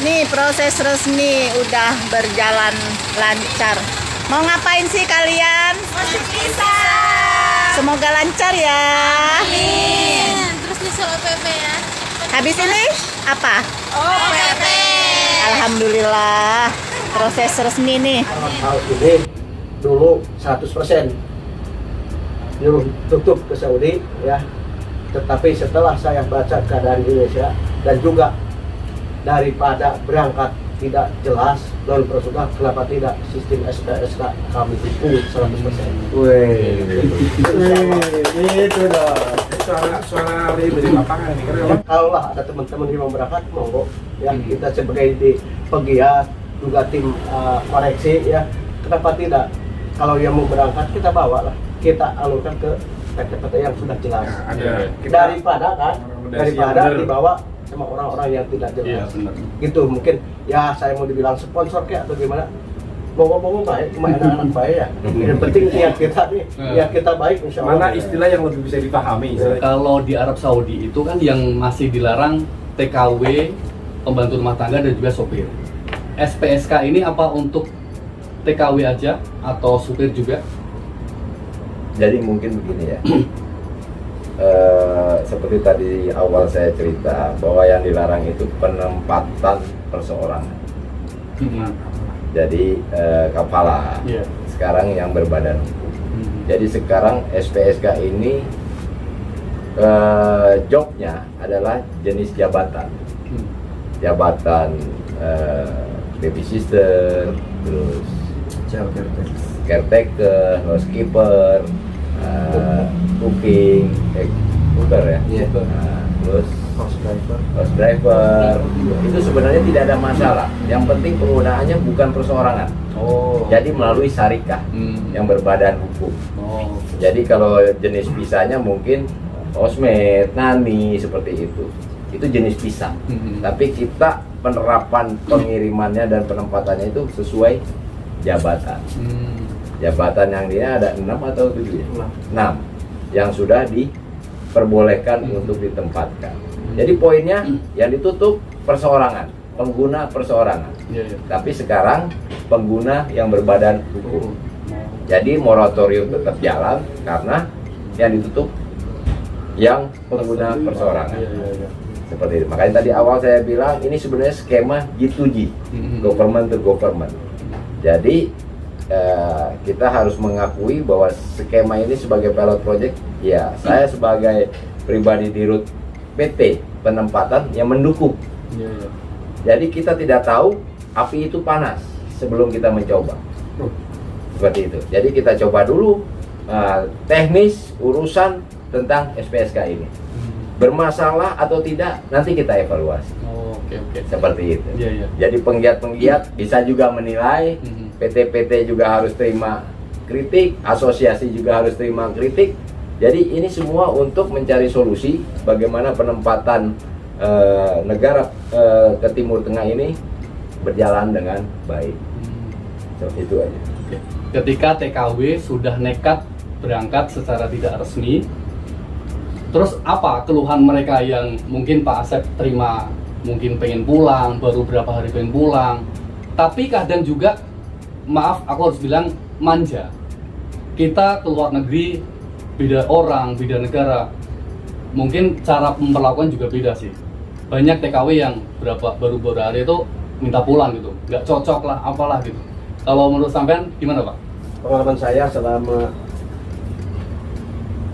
Nih proses resmi udah berjalan lancar. Mau ngapain sih kalian? Masuk bisa. Semoga lancar ya. Amin. Terus nyusul OPP ya. Habis ini apa? OPP. Alhamdulillah proses resmi nih. Hal ini dulu 100% nyuruh tutup ke Saudi ya, tetapi setelah saya baca keadaan di Indonesia dan juga daripada berangkat tidak jelas non prosedur, kenapa tidak sistem SPSK kami dukung 100%. Itu dong. Suara dari lapangan nih karena Kalau lah ada teman-teman yang mau berangkat, monggo ya, kita sebagai di pegiat juga tim koreksi ya, kenapa tidak, kalau yang mau berangkat kita bawa lah, kita alurkan ke PT-PT yang sudah jelas ada daripada kan, daripada bener. dibawa sama orang-orang yang tidak jelas. Gitu mungkin ya, saya mau dibilang sponsor kayak atau gimana, bawa-bawa baik, cuma anak-anak baik ya. Yang penting niat kita nih, niat kita baik, insya Allah. Mana istilah yang lebih bisa dipahami? Kalau di Arab Saudi itu kan yang masih dilarang TKW, pembantu rumah tangga dan juga sopir. SPSK ini apa untuk TKW aja atau supir juga? Jadi mungkin begini ya. Seperti tadi awal saya cerita bahwa yang dilarang itu penempatan perseorangan. Jadi kepala. Iya. Sekarang yang berbadan hukum. Jadi sekarang SPSK ini jobnya adalah jenis jabatan. Jabatan baby sister, terus caretaker, housekeeper, cooking, cooker ya. Terus house driver. Itu sebenarnya tidak ada masalah. Yang penting penggunaannya bukan perseorangan. Oh. Jadi melalui syarikah yang berbadan hukum. Oh. Jadi kalau jenis pisahnya mungkin housemate, nani seperti itu. Itu jenis pisah. Tapi kita penerapan pengirimannya dan penempatannya itu sesuai jabatan. Jabatan yang dia ada 6 atau 7 ya? 6 yang sudah diperbolehkan untuk ditempatkan. Jadi poinnya yang ditutup perseorangan, pengguna perseorangan. Tapi sekarang pengguna yang berbadan hukum. Jadi moratorium tetap jalan karena yang ditutup yang pengguna perseorangan. Seperti itu. Makanya tadi awal saya bilang ini sebenarnya skema G2G, government to government. Jadi kita harus mengakui bahwa skema ini sebagai pilot project, ya saya sebagai pribadi di Rut PT penempatan yang mendukung. Jadi kita tidak tahu api itu panas sebelum kita mencoba. Seperti itu. Jadi kita coba dulu teknis urusan tentang SPSK ini. Bermasalah atau tidak nanti kita evaluasi. Oke. Seperti itu. Iya. Jadi penggiat-penggiat bisa juga menilai, PT-PT juga harus terima kritik, asosiasi juga harus terima kritik. Jadi ini semua untuk mencari solusi bagaimana penempatan negara ke Timur Tengah ini berjalan dengan baik. Itu aja. Ketika TKW sudah nekat berangkat secara tidak resmi, terus apa keluhan mereka yang mungkin Pak Asep terima, mungkin pengen pulang, baru berapa hari pengen pulang, tapi kadang juga, maaf aku harus bilang, manja. Kita ke luar negeri, beda orang, beda negara, mungkin cara memperlakukan juga beda sih. Banyak TKW yang baru beberapa hari itu minta pulang gitu, nggak cocok lah, apalah gitu. Kalau menurut sampean gimana Pak? Pengalaman saya selama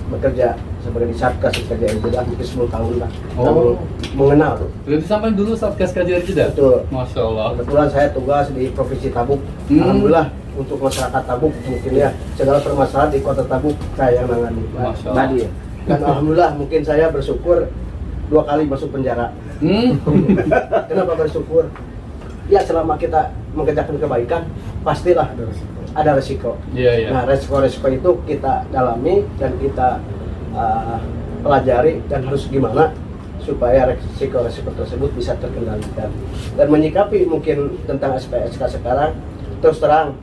bekerja sebagai di Satgas Kerja Jeddah mungkin 10 tahun lah. Oh. Mengenal tuh. Berarti sampai dulu Satgas Kajian Jeddah? Betul. Masya Allah. Kebetulan saya tugas di Provinsi Tabuk. Alhamdulillah untuk masyarakat Tabuk mungkin ya segala permasalahan di kota Tabuk saya yang nangani. Masya Allah. Tadi ya. Dan alhamdulillah mungkin saya bersyukur 2 kali masuk penjara. Kenapa bersyukur? Ya selama kita mengerjakan kebaikan pastilah ada resiko. Iya. Nah resiko-resiko itu kita dalami dan kita pelajari dan harus gimana supaya resiko-resiko tersebut bisa terkendalikan dan menyikapi mungkin tentang SPSK sekarang. Terus terang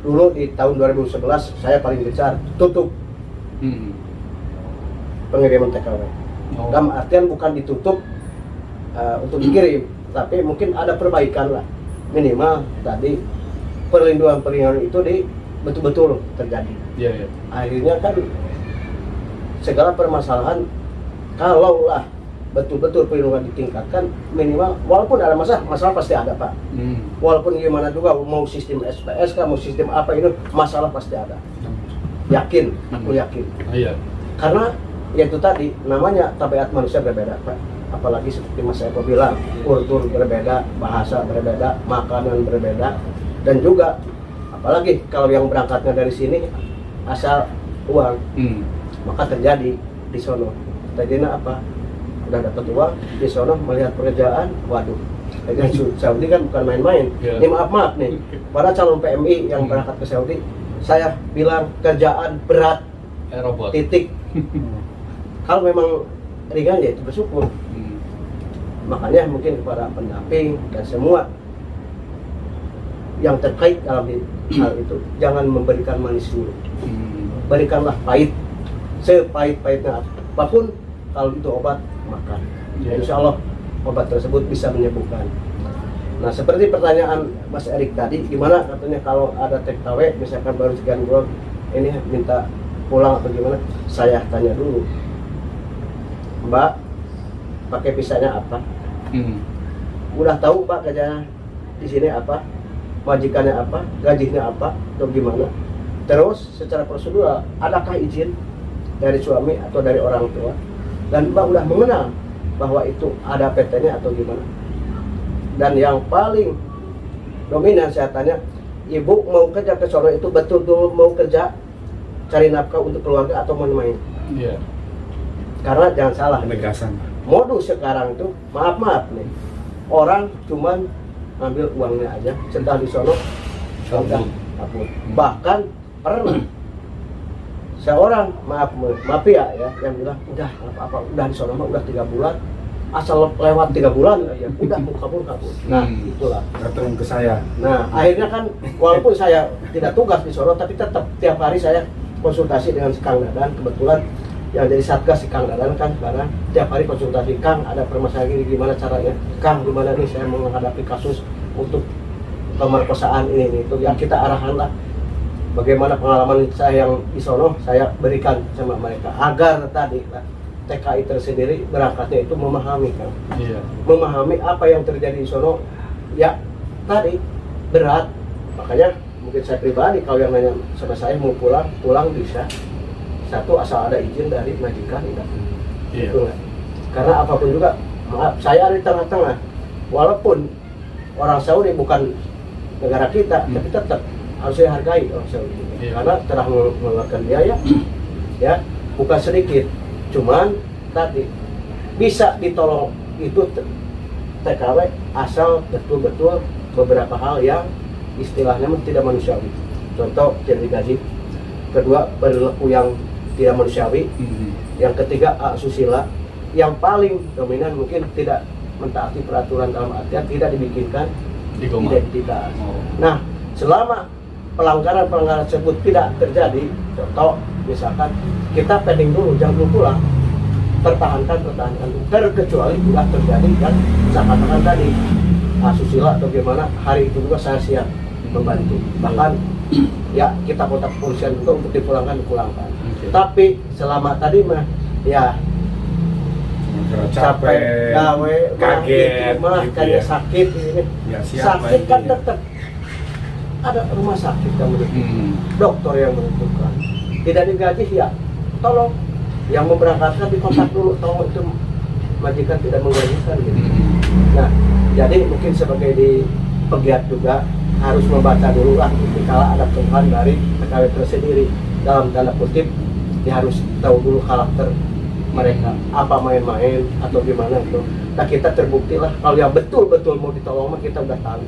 dulu di tahun 2011 saya paling gencar tutup pengiriman TKW. Dalam artian bukan ditutup untuk dikirim, tapi mungkin ada perbaikan lah, minimal tadi perlindungan itu betul-betul terjadi. Iya, iya. Akhirnya kan segala permasalahan kalau lah betul-betul perlindungan ditingkatkan, minimal walaupun ada masalah pasti ada Pak. Walaupun gimana juga mau sistem SPS kan, mau sistem apa itu, masalah pasti ada. Yakin, aku yakin. Iya. Karena ya itu tadi namanya tabiat manusia berbeda Pak. Apalagi seperti Mas Eko bilang, kultur berbeda, bahasa berbeda, makanan berbeda, dan juga apalagi kalau yang berangkatnya dari sini asal uang, maka terjadi di sono. Terjadinya apa? Udah dapat uang di sono, melihat pekerjaan, waduh. Dengan Saudi kan bukan main-main. Yeah. Ini maaf nih, para calon PMI yang berangkat ke Saudi, saya bilang kerjaan berat, Robot. titik. Kalau memang ringan ya itu bersyukur. Makanya mungkin kepada pendamping dan semua yang terkait dalam hal itu, jangan memberikan manis dulu. Berikanlah pahit, sepahit-pahitnya apapun. Kalau itu obat, makan. Insya Allah obat tersebut bisa menyembuhkan. Nah, seperti pertanyaan Mas Erik tadi, gimana katanya kalau ada TKW misalkan baru sekian bulan ini minta pulang atau gimana? Saya tanya dulu, Mbak, pakai visanya apa? Udah tahu Mbak kerjanya di sini apa? Majikannya apa? Gajinya apa? Atau gimana? Terus secara prosedural, adakah izin dari suami atau dari orang tua? Dan Mbak udah mengenal bahwa itu ada PT-nya atau gimana? Dan yang paling dominan saya tanya, Ibu mau kerja ke sono itu betul-betul mau kerja cari nafkah untuk keluarga atau main-main? Iya. Karena jangan salah, Penegasan. modus sekarang tuh maaf nih, orang cuman ambil uangnya aja, setelah di sono udah kabur. Bahkan pernah seorang mafia ya yang bilang udah apa udah di sono udah 3 bulan, asal lewat 3 bulan ya udah mau kabur. Nah itulah. Datang ke saya. Nah akhirnya kan walaupun saya tidak tugas di sono, tapi tetap tiap hari saya konsultasi dengan si Kang Dadan. Kebetulan yang jadi satgas si Kang Dadan kan sekarang tiap hari konsultasi, Kang ada permasalahan ini gimana caranya, Kang gimana nih saya mau menghadapi kasus untuk pemerkosaan ini itu ya, kita arahan lah bagaimana pengalaman saya yang di sono saya berikan sama mereka agar tadi lah, TKI tersendiri berangkatnya itu memahami kan, memahami apa yang terjadi di sono ya tadi berat. Makanya mungkin saya pribadi kalau yang nanya sama saya mau pulang bisa. Satu, asal ada izin dari majikan, itu karena apapun juga, maaf, saya ada di tengah-tengah. Walaupun orang Saudi bukan negara kita, tapi tetap harus dihargai orang Saudi. Karena telah mengeluarkan biaya, ya bukan sedikit. Cuman tadi bisa ditolong itu TKW asal betul-betul beberapa hal yang istilahnya tidak manusiawi. Contoh tidak digaji. Kedua, perilaku yang tidak manusiawi. Yang ketiga, asusila. Yang paling dominan mungkin tidak mentaati peraturan dalam artian tidak dibikinkan identitas. Nah, selama pelanggaran tersebut tidak terjadi, contoh misalkan kita pending dulu, jangan dulu pulang, pertahankan terkecuali sudah terjadi kan saya katakan tadi asusila atau gimana, hari itu juga saya siap membantu, bahkan ya kita kontak kepolisian juga untuk dipulangkan. Tapi selama tadi mah ya capek, gawe kaget, mah gitu kayak ya. sakit ini. Ya, siap Sakit kan intinya. tetap ada rumah sakit yang menentukan, dokter yang menentukan. Tidak digaji ya, tolong yang memberangkatkan dikontak dulu, tolong itu majikan tidak menggajikan gitu. Nah, jadi mungkin sebagai di pegiat juga harus membaca dulu lah kalau ada keluhan dari TKW tersendiri, dalam tanda kutip dia harus tahu dulu karakter mereka, apa main-main atau gimana itu. Nah kita terbukti lah kalau yang betul-betul mau ditolong mah kita udah tahu.